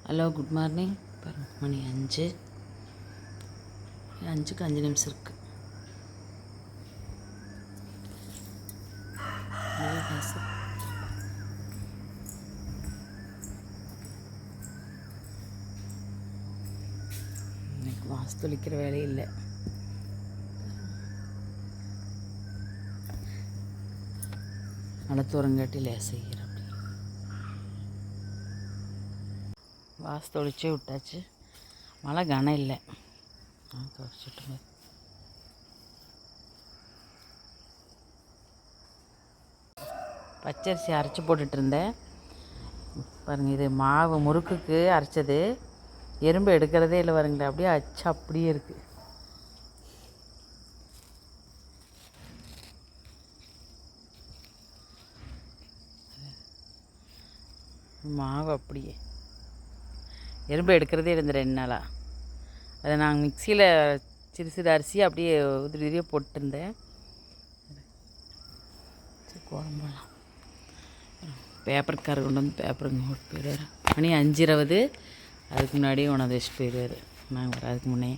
Hello, good morning. மணி 5. 5க்கு 5 நிமிஷம் இருக்குது. இன்னைக்கு வாசு தொளிக்கிற வேலை இல்லை. மழை லேசைகிற அப்படி வாசு தொளிச்சே விட்டாச்சு. மழை கனம் இல்லை. துவைச்சிட்டு பச்சரிசி அரைச்சி போட்டுட்டு இருந்தேன். பாருங்கள், இது மாவு முறுக்குக்கு அரைச்சது. எறும்பு எடுக்கிறதே இல்லை பாருங்களேன், அப்படியே அச்சு அப்படியே இருக்குது. மாவு அப்படியே எறும்பு எடுக்கிறதே இல்லை இந்த 2 நாளாக. அதை நாங்கள் மிக்சியில் சிறு சிறு அரிசி அப்படியே உதிரியே போட்டுருந்தேன். குழம்பலாம் பேப்பர்கார் கொண்டு வந்து பேப்பருங்க ஓட்டு போயிடுவார். மணி 5:20. அதுக்கு முன்னாடியே உணவு வச்சுட்டு போயிடுவார். நாங்கள் வராதுக்கு முன்னே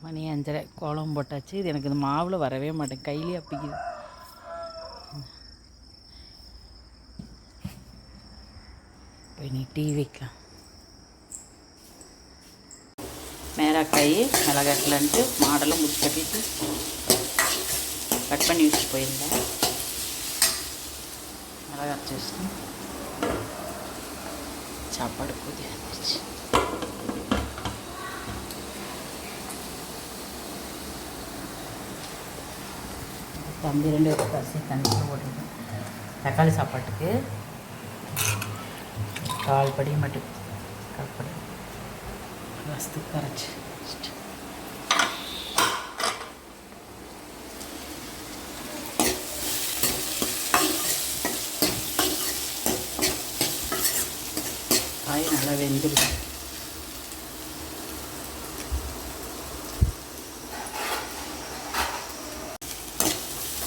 மணி 5:30 கோலம் போட்டாச்சு. இது எனக்கு இந்த மாவில் வரவே மாட்டேன், கையிலே அப்பிக்குது. இப்போ நீ டீ வைக்கலாம். மேலாக்காய் மிளகாட்டலன்ட்டு மாடெல்லாம் முடிச்சு கட்டிட்டு கட் பண்ணி வச்சுட்டு போயிருந்தேன். மிளகா அரைச்சி வச்சுட்டு சாப்பாடு பூஜை வந்துச்சு. தம்பி 2 அரிசி தண்ணியில் போட்டுருக்கேன். தக்காளி சாப்பாட்டுக்கு 1/4 படி மட்டும் 1/4 படி ரசத்துக்கு கரைச்சி காய் நல்லா வெந்துடுச்சு.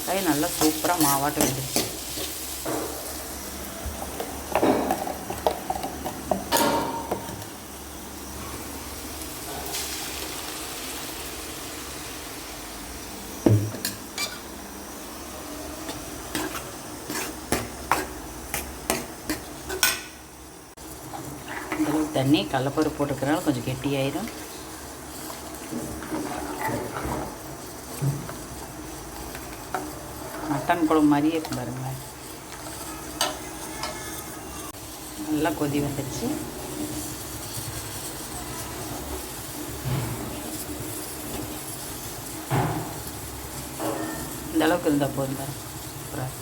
காய் நல்லா சூப்பராக மாவாட்டம் வெந்துடுச்சு. தண்ணி கடலப்பருப்பு போட்டுக்கிறனால கொஞ்சம் கெட்டியாயிரும். மட்டன் குழம்பு மாதிரியே இருக்கும் பாருங்களேன். நல்லா கொதி வந்துடுச்சு. இந்த அளவுக்கு இருந்தால் போதும் பாருங்க. அப்புறம்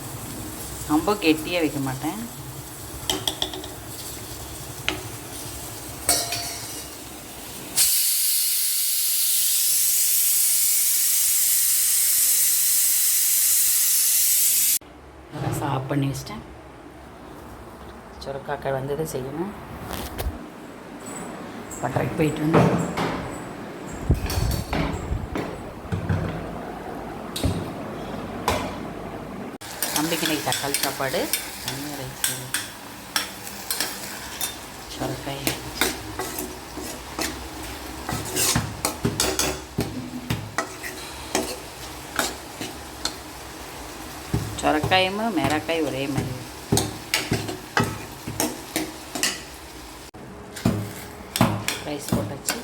ரொம்ப கெட்டியாக வைக்க மாட்டேன். ஆஃப் பண்ணி வச்சிட்டேன். சுரக்காக்காய் வந்தது செய்யணும். பட்டறைக்கு போயிட்டு வந்து தம்பிக்கு இன்னைக்கு தக்காளி சாப்பாடு, ரைஸ், சுரக்காய். சொரக்காயும் மிளகாய் ஒரே மாதிரி. ரைஸ் போட்டாச்சு.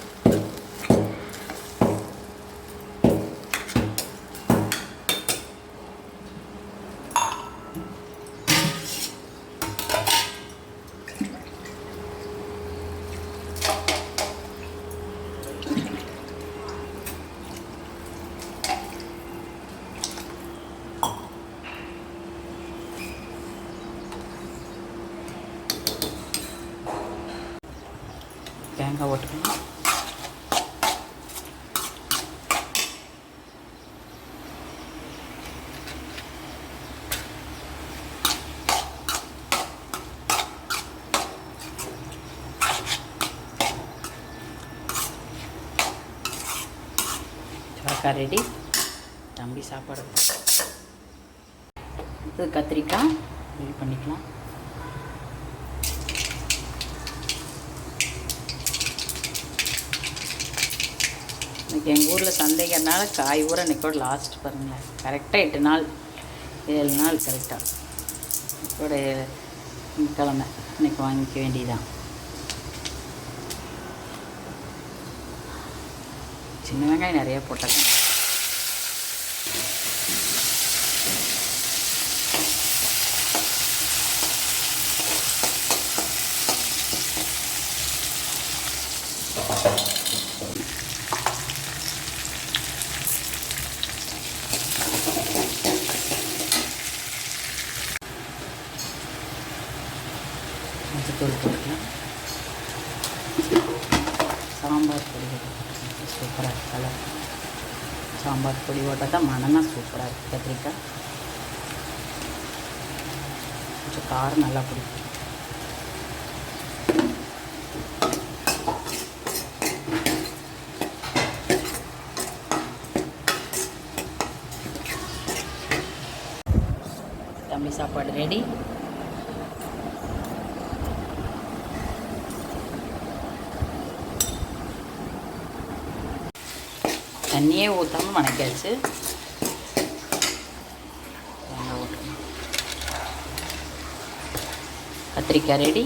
தேங்காய் ஓட்டுக்கணும். சுரக்காய் ரெடி. தம்பி சாப்பாடு. இது கத்திரிக்காய் ரெடி பண்ணிக்கலாம். இன்றைக்கி எங்கள் ஊரில் சந்தைங்கிறனால காய் ஊற இன்றைக்கோட லாஸ்ட் பாருங்களேன். கரெக்டாக 8 நாள் 7 நாள் கரெக்டாக இதோட கிழமை இன்றைக்கி வாங்கிக்க வேண்டியதான். சின்ன வெங்காயம் நிறைய போட்டேன். மஞ்சத்தூள் போட்டுக்கலாம். சாம்பார் பொடி சூப்பராக இருக்குது. கலர் சாம்பார் பொடி போட்டால் தான் மனம்னா சூப்பராக இருக்குது. கத்திரிக்காய் கொஞ்சம் காரம் நல்லா பிடிக்கும். தம்பி சாப்பாடு ரெடி. தண்ணியே ஊற்றாமல் வணக்கியாச்சு. தேங்காய் ஊற்றணும். கத்திரிக்காய் ரெடி.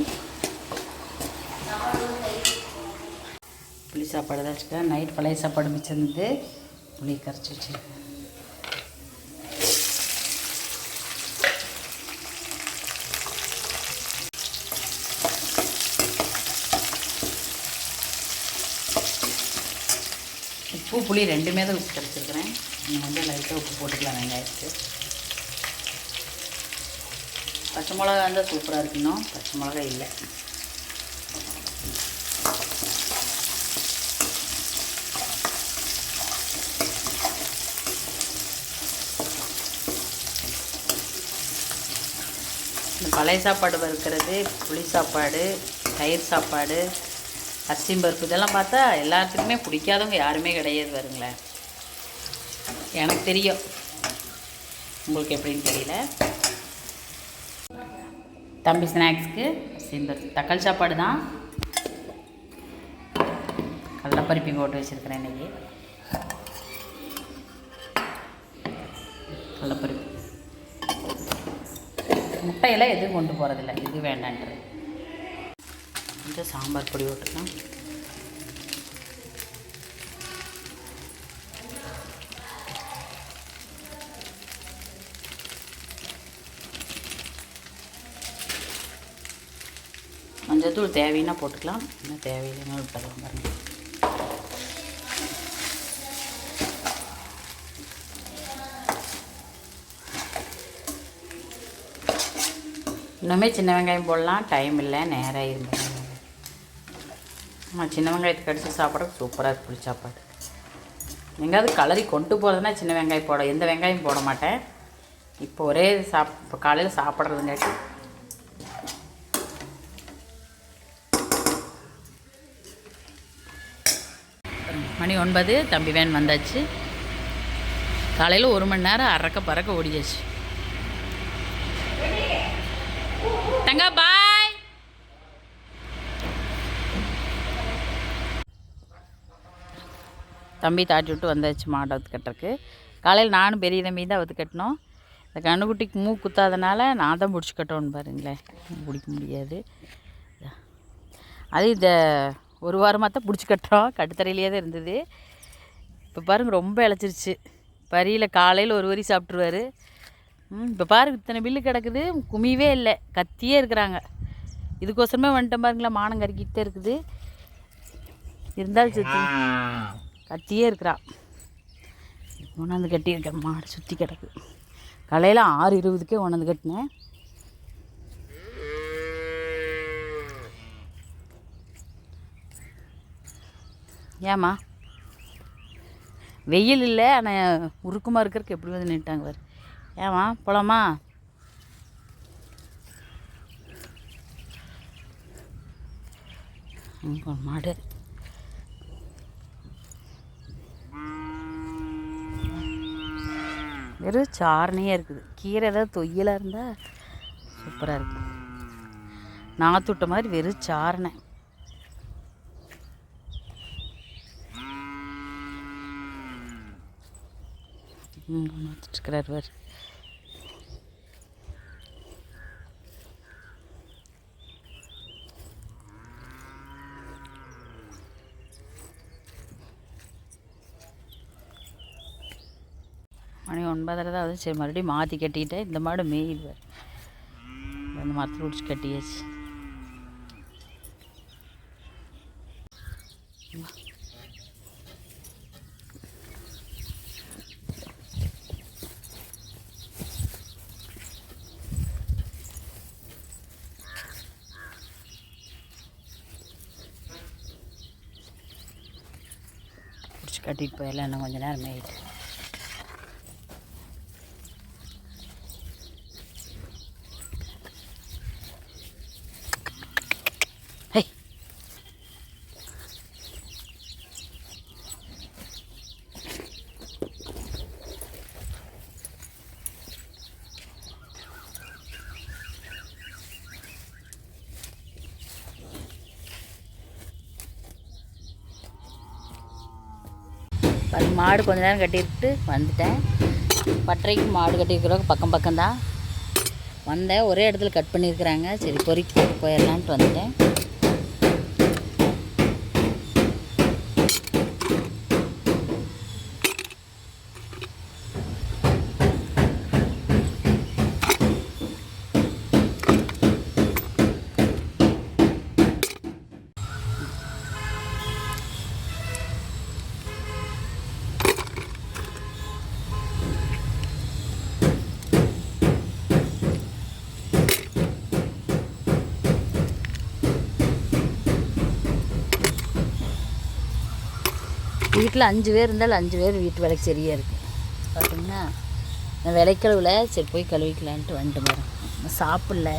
புளி சாப்பாடு தான் வச்சுக்கிறேன். நைட் பழைய சாப்பாடு மிச்சம் இருந்தது, புளி கரைச்சி வச்சுருக்கேன். உப்பு புளி ரெண்டுமே தான் உப்பு கரைச்சிருக்கிறேன். நீங்கள் வந்து லைட்டாக உப்பு போட்டுக்கலாம் வெங்காயத்துக்கு. பச்சை மிளகா இருந்தால் சூப்பராக இருக்கணும். பச்சை மிளகா இல்லை. இந்த பழைய சாப்பாடு வறுக்கிறது, புளி சாப்பாடு, தயிர் சாப்பாடு, அரிசி பருப்பு இதெல்லாம் பார்த்தா எல்லாத்துக்குமே பிடிக்காதவங்க யாருமே கிடையாது. வருங்களேன், எனக்கு தெரியும், உங்களுக்கு எப்படின்னு தெரியல. தம்பி ஸ்நாக்ஸ்க்கு அரிசி பருப்பு தக்காளி சாப்பாடு தான். கடலைப்பருப்பி போட்டு வச்சுருக்கிறேன் இன்றைக்கி. கடலைப்பருப்பு முட்டையெல்லாம் எதுவும் கொண்டு போகிறதில்ல, இது வேண்டான்றது. கொஞ்சம் சாம்பார் பொடி போட்டுக்கலாம். மஞ்சத்தூள் தேவைன்னா போட்டுக்கலாம், இன்னும் தேவையில்லைன்னா விட்டுக்கலாம். பாருங்கள், இன்னுமே சின்ன வெங்காயம் போடலாம். டைம் இல்லை, நேராக இருந்தேன். சின்ன வெங்காயத்தை கடிச்சு சாப்பிட சூப்பராக இருக்குது புளி சாப்பாடு. எங்கேயாவது கலரி கொண்டு போகிறதுனா சின்ன வெங்காயம் போட, எந்த வெங்காயம் போட மாட்டேன். இப்போ ஒரே இப்போ காலையில் சாப்பிட்றதுங்காட்டி மணி 9. தம்பி வேன் வந்தாச்சு. காலையில் 1 மணி நேரம் அறக்க பறக்க ஓடியாச்சு. தங்கா பாய். தம்பி தாட்டி விட்டு வந்தாச்சு மாட்டை அவுத்து கட்டுறக்கு. காலையில் நானும் பெரிய தம்பி தான் அவுத்து கட்டினோம். இந்த கண்ணுக்குட்டிக்கு மூக்கு குத்தாதனால நான் தான் பிடிச்சி கட்டணும். பாருங்களேன், பிடிக்க முடியாது. அது இந்த ஒரு வாரமாக தான் பிடிச்சி கட்டுறோம். கட்டுத்தரையிலேயே தான் இருந்தது. இப்போ பாருங்கள் ரொம்ப இழைச்சிருச்சு. பரியில் காலையில் ஒரு வரி சாப்பிட்ருவார். இப்போ பாருங்க, இத்தனை பில்லு கிடக்குது, குமியவே இல்லை, கத்தியே இருக்கிறாங்க. இதுக்கோசரமே வந்துட்டேன் பாருங்களேன், மானம் கறிக்கிட்டே இருக்குது. இருந்தாலும் சுற்றி கத்தியே இருக்கிறான். கொண்டாந்து கட்டியிருக்கேன். மாடு சுற்றி கிடக்கு. காலையில் 6:20க்கே கொண்டாந்து கட்டினேன். ஏம்மா வெயில் இல்லை, ஆனால் உருக்கமாக இருக்கிறதுக்கு எப்படி வந்து நின்ட்டாங்க பாரு. ஏம்மா போலாமா? மாடு வெறும் சாரணையாக இருக்குது. கீரை ஏதாவது தொய்யலாக இருந்தால் சூப்பராக இருக்குது. நாத்துட்ட மாதிரி வெறும் சாரணை. மாற்றிட்டுருக்கிறார் பார். மணி 9:30 தான் ஆகுது. சரி மறுபடியும் மாற்றி கட்டிக்கிட்டேன். இந்த மாடு மேயுது. அந்த மரத்தில் பிடிச்சி கட்டியாச்சு. பிடிச்சி கட்டிட்டு போயிடலாம். இன்னும் கொஞ்சம் நேரம் மேயிட்டு. அது மாடு கொஞ்ச நேரம் கட்டிட்டு வந்துட்டேன். பட்டறைக்கு மாடு கட்டியிருக்கிறவங்க பக்கம் பக்கம்தான் வந்தேன். ஒரே இடத்துல கட் பண்ணியிருக்கிறாங்க. சரி பொறிக்கு போட்டு போயிடலான்ட்டு வந்துட்டேன். வீட்டில் 5 பேர் இருந்தாலும் 5 பேர் வீட்டு வேலைக்கு சரியாக இருக்குது. பார்த்தீங்கன்னா நான் விளைக்கழுவில் சரி போய் கழுவிக்கலான்ட்டு வந்துட்டு போகிறேன். சாப்பிடல.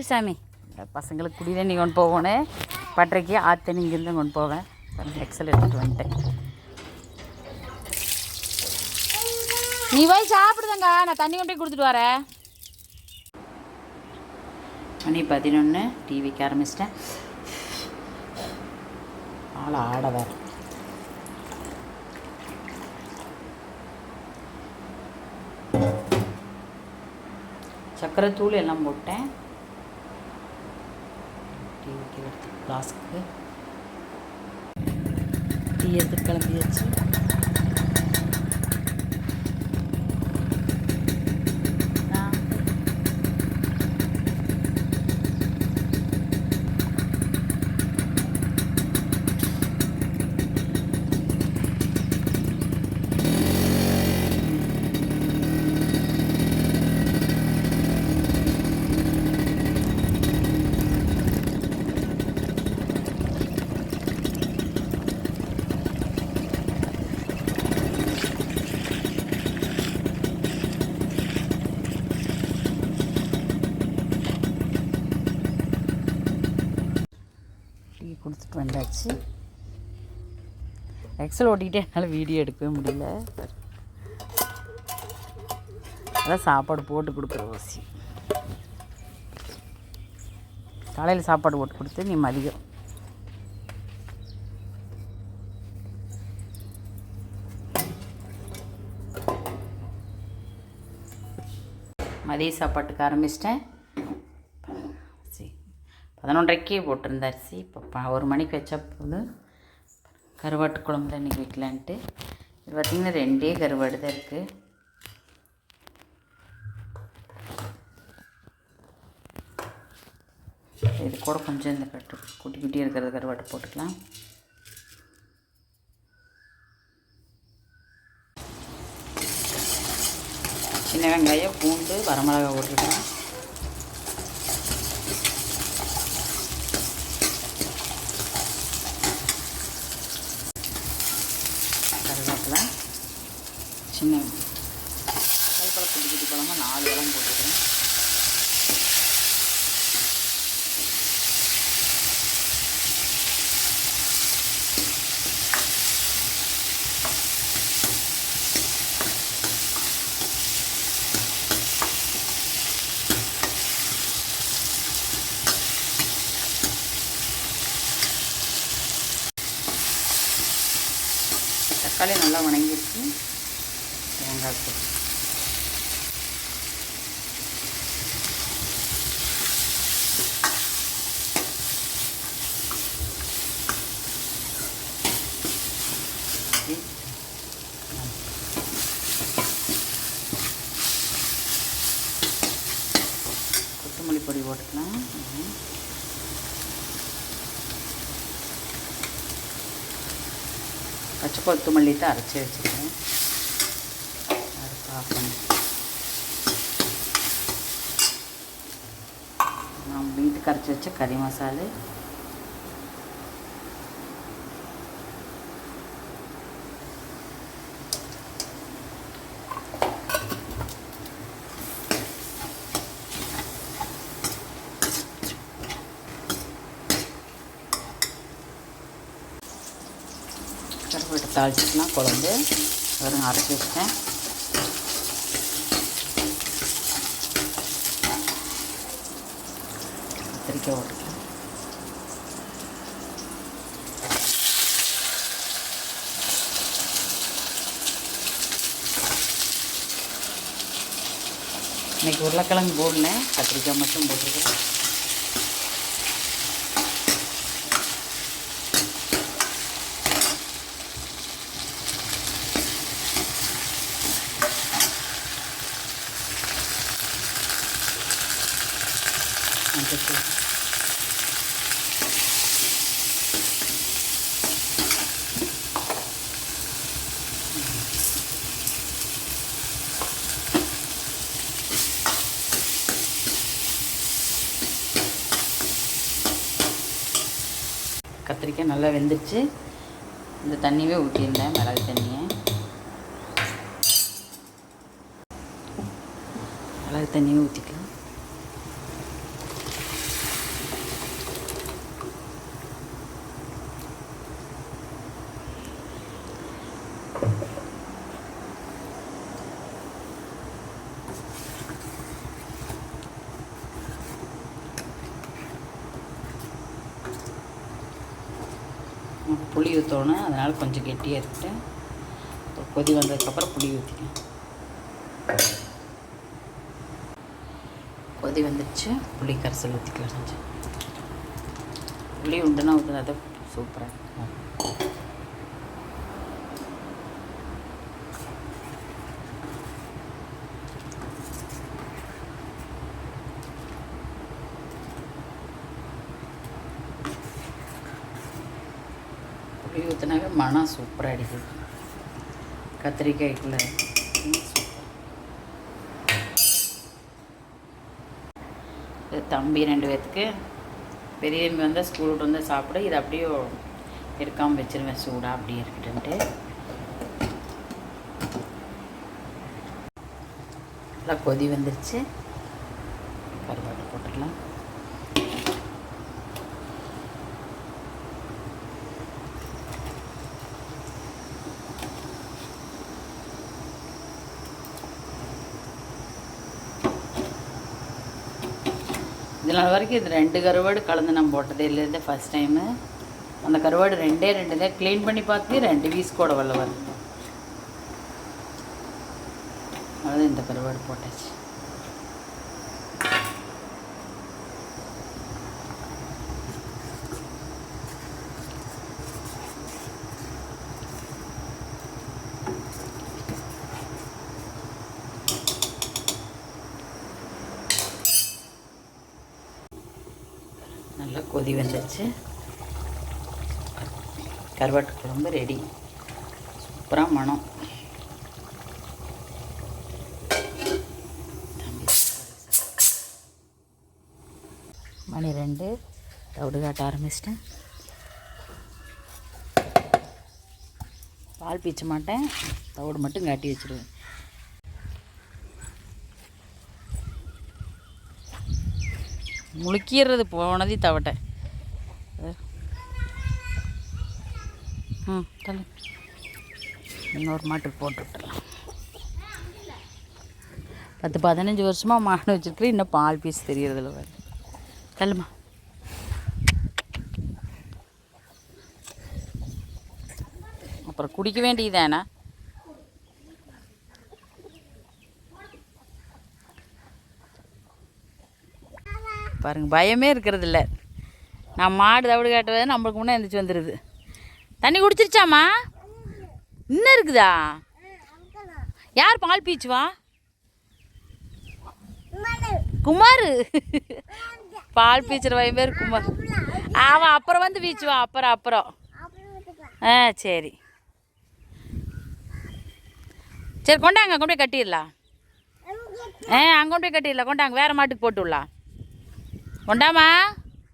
சாமி பசங்களுக்கு குடி தண்ணி கொண்டு போகணும். பட்டறைக்கு ஆத்தண்ணி இங்கேருந்து கொண்டு போவேன். எக்ஸல் எடுத்துகிட்டு வந்துட்டேன். நீ போய் சாப்பிடுதங்க, நான் தண்ணி கொண்டு போய் கொடுத்துட்டு வரேன். மணி 11. டிவிக்கு ஆரம்பிச்சிட்டேன். ஆளை ஆட வேறு. சர்க்கரை தூள் எல்லாம் போட்டேன். டீ வைக்கிறதுக்கு ஃப்ளாஸ்க்கு டீ எடுத்து கிளம்பியாச்சு. கொடுத்துட்டு வந்தாச்சு. எக்ஸல் ஓட்டிக்கிட்டே என்னால் வீடியோ எடுக்கவே முடியல. அதான் சாப்பாடு போட்டு கொடுக்குற ஓசி. காலையில் சாப்பாடு போட்டு கொடுத்து நீ மதியம் மதிய சாப்பாட்டுக்கு ஆரம்பிச்சிட்டேன். 11:30 போட்டிருந்த அரிசி இப்போ 1 மணிக்கு வச்சா போது கருவாட்டு குழம்பு தான் இன்றைக்கி வைக்கலான்ட்டு. இது பார்த்திங்கன்னா 2 கருவாடு தான் இருக்குது. இது கூட கொஞ்சம் இந்த குட்டி குட்டி இருக்கிறது கருவாட்டு போட்டுக்கலாம். சின்ன வெங்காயம், பூண்டு, வரமிளகாய் போட்டுக்கலாம். கருவேப்பிலை, சின்ன கல்பழம், குட்டி குட்டி பழமாக 4 இலம் போட்டுக்கிறேன். தக்காளி நல்லா வணங்கிடுச்சு. தேங்காய் தூள் கொத்தமல்லி பொடி போட்டுக்கலாம். பச்சை கொத்தமல்லி தான் அரைச்சி வச்சுருக்கேன். அது பார்க்கணும். நான் வீட்டுக்கு அரைச்சி வச்ச கறி மசாலு, கருவேப்பிலை தாளிச்சிக்கலாம். குழம்பு வெறும் அரைச்சி வச்சுட்டேன். கத்திரிக்காய் ஓட்டுக்கலாம். இன்றைக்கி உருளைக்கிழங்கு போடல, கத்திரிக்காய் மட்டும் போட்டுருக்கேன். கத்திரிக்காய் நல்லா வெந்துருச்சு. இந்த தண்ணியே ஊற்றியிருந்தேன், மிளகு தண்ணியை. மிளகு தண்ணியை ஊற்றிக்கலாம். புளி ஊற்றணும், அதனால் கொஞ்சம் கெட்டியாக இருக்கட்டும். கொதி வந்ததுக்கப்புறம் புளி ஊற்றிக்கலாம். கொதி வந்துடுச்சு, புளி கரைசல் ஊற்றிக்கலாம். கொஞ்சம் புளி உண்டுன்னா ஊற்றுனா தான் சூப்பராக இருக்கும். புளி ஊற்றினாவே மனம் சூப்பராக அடிக்குது கத்திரிக்காய்க்குள்ளே. தம்பி 2 பேர்த்துக்கு, பெரிய தம்பி வந்தால் ஸ்கூல் விட்டு வந்தால் சாப்பிட, இது அப்படியே எடுக்காமல் வச்சிருவேன் சூடாக அப்படியே இருக்கட்டுன்ட்டு. நல்லா கொதி வந்துருச்சு, கருவேப்பிலை போட்டுக்கலாம். இதனால் வரைக்கும் இது 2 கருவாடு கலந்து நான் போட்டதே இல்லை. இது ஃபஸ்ட் டைமு. அந்த கருவாடு 2 தான் க்ளீன் பண்ணி பார்த்து 2 பீஸ் கூட வரல வருது. அதாவது இந்த கருவாடு போட்டாச்சு. நல்லா கொதி வந்துடுச்சு. கருவாட்டு குழம்பு ரெடி. சூப்பராக மணம். மணி 2 தவிடு காட்ட ஆரம்பிச்சிட்டேன். பால் பீச்ச மாட்டேன், தவிடு மட்டும் காட்டி வச்சுருவேன். முழுக்கிறது போனதையும் தவட்டேன். தள்ளு, இன்னொரு மாட்டுக்கு போட்டு விட்டுடலாம். 10-15 வருஷமாக மாடு வச்சுருக்கிறேன், இன்னும் பால் பீஸ் தெரியறதில்ல. வேறு தள்ளுமா. அப்புறம் குடிக்க வேண்டியதானே. பாருங்க, பயமே இருக்கிறது இல்லை. நான் மாடு தவிடு காட்டுறது நம்மளுக்கு முன்னே எழுந்திரிச்சு வந்துடுது. தண்ணி குடிச்சிருச்சாம்மா? இன்னும் இருக்குதா? யார் பால் பீச்சுவா? குமார். பால் பீச்சுற பையன் பேர் குமார். அவன் அப்புறம் வந்து பீச்சுவான். அப்புறம் ஆ சரி சரி, கொண்டாங்க கொண்டு போய் கட்டிடலாம். அங்கே கொண்டு போய் கட்டிடலாம். கொண்டாங்க, வேறு மாட்டுக்கு போட்டு விடலாம். கொண்டாமா,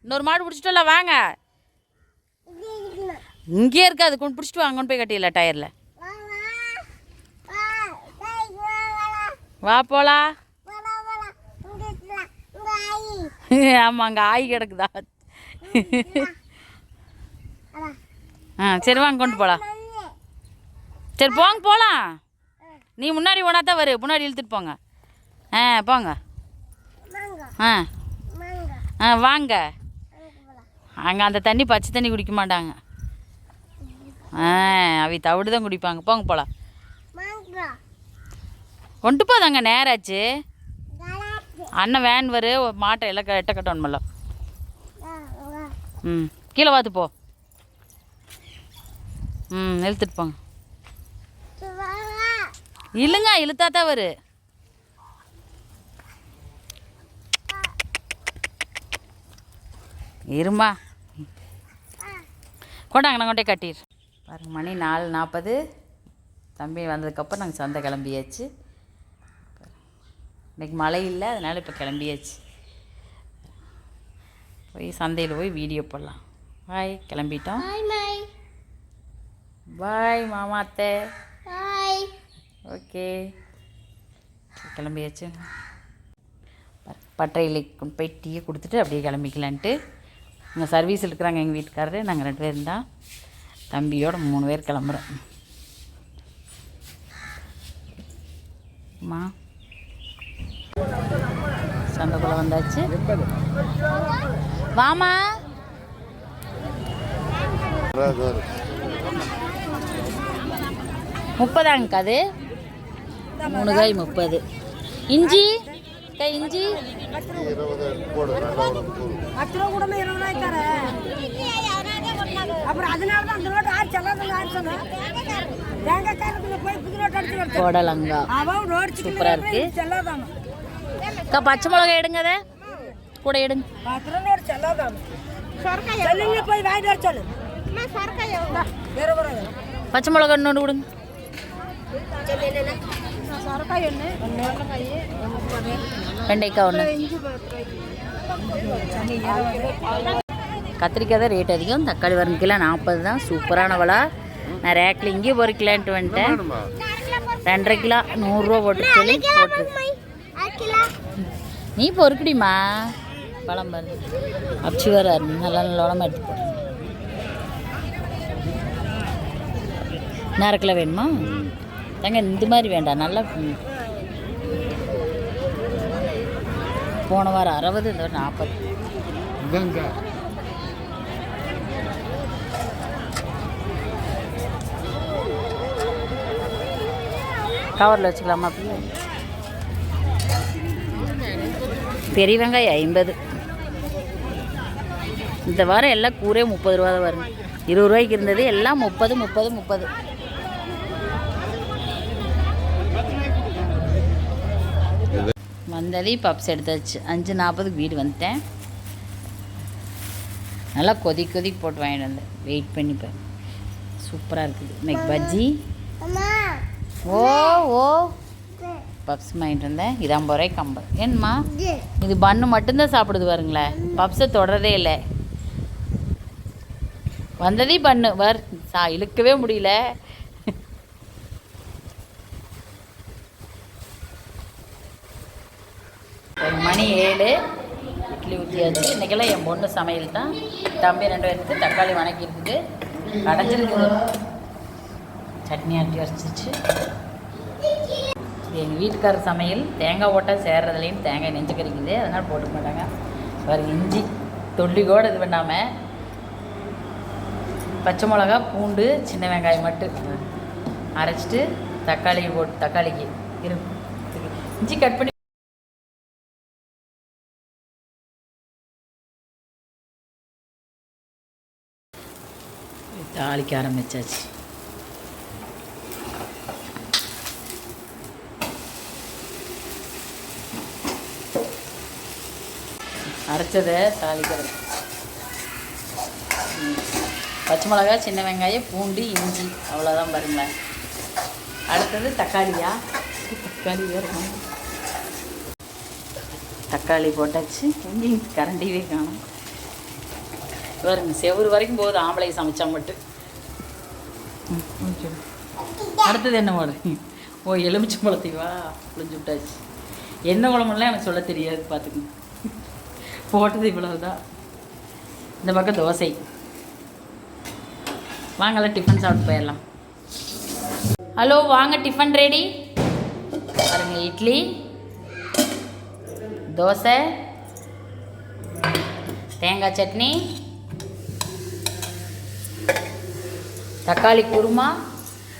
இன்னொரு மாடு பிடிச்சிட்டோம்ல, வாங்க. இங்கேயே இருக்காது, கொண்டு பிடிச்சிட்டு வாங்க, கொண்டு போய் கட்டிடலாம் டயரில். வா போலாம். ஆமாம், அங்கே ஆய் கிடக்குதா? சரி வாங்க, கொண்டு போகலாம். சரி போங்க போகலாம். நீ முன்னாடி ஒன்றா தான் வரு, முன்னாடி இழுத்துட்டு போங்க. போங்க. வாங்க. அங்கே அந்த தண்ணி பச்சை தண்ணி குடிக்க மாட்டாங்க. அவை தவிடு தான் குடிப்பாங்க. போங்க போகலாம். கொண்டு போதாங்க, நேராச்சு. அண்ணன் வேன் வரு, மாட்டை எல்லாம் எட்ட கட்டணுமல்ல. கீழே பார்த்து போ. இழுத்துட்டு போங்க. இல்லைங்க, இழுத்தா தான் வரு. இருமா, கொண்டாங்க, நான் கொண்டே கட்டிடு. பாருங்க, மணி 4:40. தம்பி வந்ததுக்கப்புறம் நாங்கள் சந்தை கிளம்பியாச்சு. இன்றைக்கி மழை இல்லை, அதனால் இப்போ கிளம்பியாச்சு. போய் சந்தையில் போய் வீடியோ போடலாம். பாய், கிளம்பிட்டோம். பாய் மாமா அத்தை. ஓகே, கிளம்பியாச்சு. பட்டறையில் கொண்டு போய் டீயை கொடுத்துட்டு அப்படியே கிளம்பிக்கலான்ட்டு. இங்கே சர்வீஸ் இருக்கிறாங்க எங்கள் வீட்டுக்காரரு. நாங்கள் 2 பேர் இருந்தால் தம்பியோட 3 பேர் கிளம்புறோம். அம்மா சந்தைக்குள்ளே வந்தாச்சு. வாமா. 30 அது 3 காய் 30. இஞ்சி இஞ்சி 20 போடு. 10 ரூபா கூட 20 ரூபாய் தர. அப்புறம் அதனால தான் அந்த நோட் ஆச்சு சொன்னா. தேங்காய் காரத்துல போய் புது நோட் அடிச்சு வரது. கோடலங்கா அவன் ரோட் சூப்பரா இருக்கு. செல்லாதாமா. பச்சை மிளகாய் எடுங்க, அத கூட எடுங்க. 10 ரூபா நோட் செல்லாதாமா. சர்க்காய் செல்லுங்க, போய் வாங்கிட்டு வர சொல்லு. அம்மா சர்க்காய் எவ்வளவு? 20 ரூபாய். பச்சை மிளகாய் இன்னொன்று கொடுங்க. சர்க்காய் ஒன்று, வெண்டைக்காய் 30, வெண்டைக்காய் ஒன்று. கத்திரிக்காய் தான் ரேட் அதிகம். தக்காளி வரும் கிலோ 40 தான். சூப்பரான விலை. நான் ரேக்கில் இங்கேயே 1 கிலோன்ட்டு வந்துட்டேன். 2.5 கிலோ 100 ரூபா போட்டு சொல்லி போட்டு. நீ பொறுக்கடிமா, பழம் பாரு அப்சி வர நல்லா நல்லோடமாக எடுத்து போடு. 1/2 கிலோ வேணுமா? தாங்க இந்த மாதிரி வேண்டாம், நல்லா. போன வாரம் 60, இந்த வாரம் 40. கவரில் வச்சுக்கலாமா? பெரிய வெங்காயம் 50. இந்த வாரம் எல்லாம் கூரே 30 ரூபா தான் வருங்க. 20 ரூபாய்க்கு இருந்தது எல்லாம் 30. வந்ததே பப்ஸ் எடுத்தாச்சு. 5:40 வீடு வந்துட்டேன். நல்லா கொதிக்கு போட்டு வாங்கிட்டு வந்தேன். வெயிட் பண்ணிப்பேன். சூப்பராக இருக்குது. இன்னைக்கு பஜ்ஜி. ஓ பப்ஸ் வாங்கிட்டு வந்தேன். இது 50 ரூபாய்க்கு 50. ஏன்மா இது பன்னு மட்டும்தான் சாப்பிடுது பாருங்களேன். பப்ஸை தொடரதே இல்லை. வந்ததே பண்ணு இழுக்கவே முடியல. மணி 7. இட்லி ஊற்றியாச்சு. இன்றைக்கெல்லாம் என் பொண்ணு சமையல் தான். தம்பி 2 பேருக்கு தக்காளி வணக்கிருக்குது, கடைஞ்சிருக்குது. சட்னி ஆட்டி வச்சிச்சு. எங்கள் வீட்டுக்காரர் சமையல். தேங்காய் ஓட்டால் சேர்றதுலேயும் தேங்காய் நெஞ்சு கறிக்குது, அதனால் போட்டுக்க மாட்டாங்க. வேறு இஞ்சி தொல்லி கூட இது பண்ணாமல் பச்சை மிளகா, பூண்டு, சின்ன வெங்காயம் மட்டும் அரைச்சிட்டு தக்காளிக்கு இஞ்சி கட் பண்ணி தாளிக்க ஆரம்பிச்சாச்சு. அரைச்சதை தாளிக்கிறது. பச்சை மிளகா, சின்ன வெங்காயம், பூண்டு, இஞ்சி, அவ்வளோதான் பாருங்களேன். அடுத்தது தக்காளி வேறு. தக்காளி போட்டாச்சு. எங்கேயும் கரண்டியே காணும் பாருங்க. செவ்வறு வரைக்கும் போகுது ஆம்பளை சமைச்சா மட்டும். அடுத்தது என்ன போடுறீங்க? ஓ, எலுமிச்சம்பழத்தைவா புளிஞ்சு விட்டாச்சு. என்ன குழம்புலாம் எனக்கு சொல்ல தெரியாது, பார்த்துக்கங்க. போட்டது இவ்வளவுதான். இந்த பக்கம் தோசை. வாங்கலாம் டிஃபன் சாப்பிட்டு போயிடலாம். ஹலோ, வாங்க, டிஃபன் ரெடி பாருங்க. இட்லி, தோசை, தேங்காய் சட்னி, தக்காளி குருமா.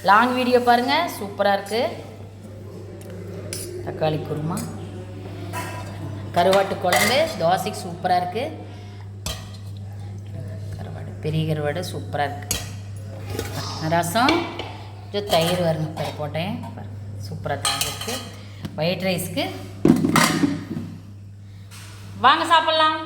லாங் வீடியோ பாருங்கள், சூப்பராக இருக்குது. தக்காளி குருமா, கருவாட்டு குழம்பு, தோசைக்கு சூப்பராக இருக்குது. கருவாடு, பெரிய கருவாடு சூப்பராக இருக்குது. ரசம், தயிர் வருங்க போட்டேன், சூப்பராக தயிர் இருக்குது. ஒயிட் ரைஸ்க்கு வாங்க சாப்பிட்லாம்.